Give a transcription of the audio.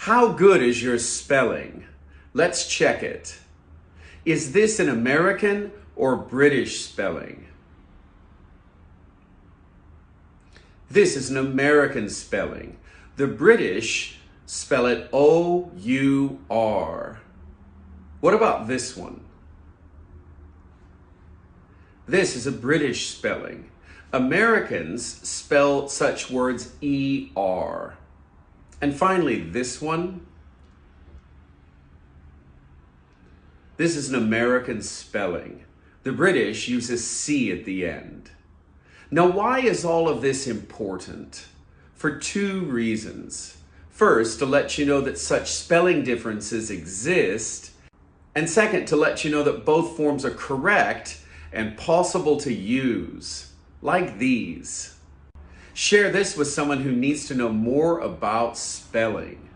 How good is your spelling? Let's check it. Is this an American or British spelling? This is an American spelling. The British spell it O-U-R. What about this one? This is a British spelling. Americans spell such words E-R. And finally, this one. This is an American spelling. The British use a C at the end. Now, why is all of this important? For two reasons. First, to let you know that such spelling differences exist. And second, to let you know that both forms are correct and possible to use, like these. Share this with someone who needs to know more about spelling.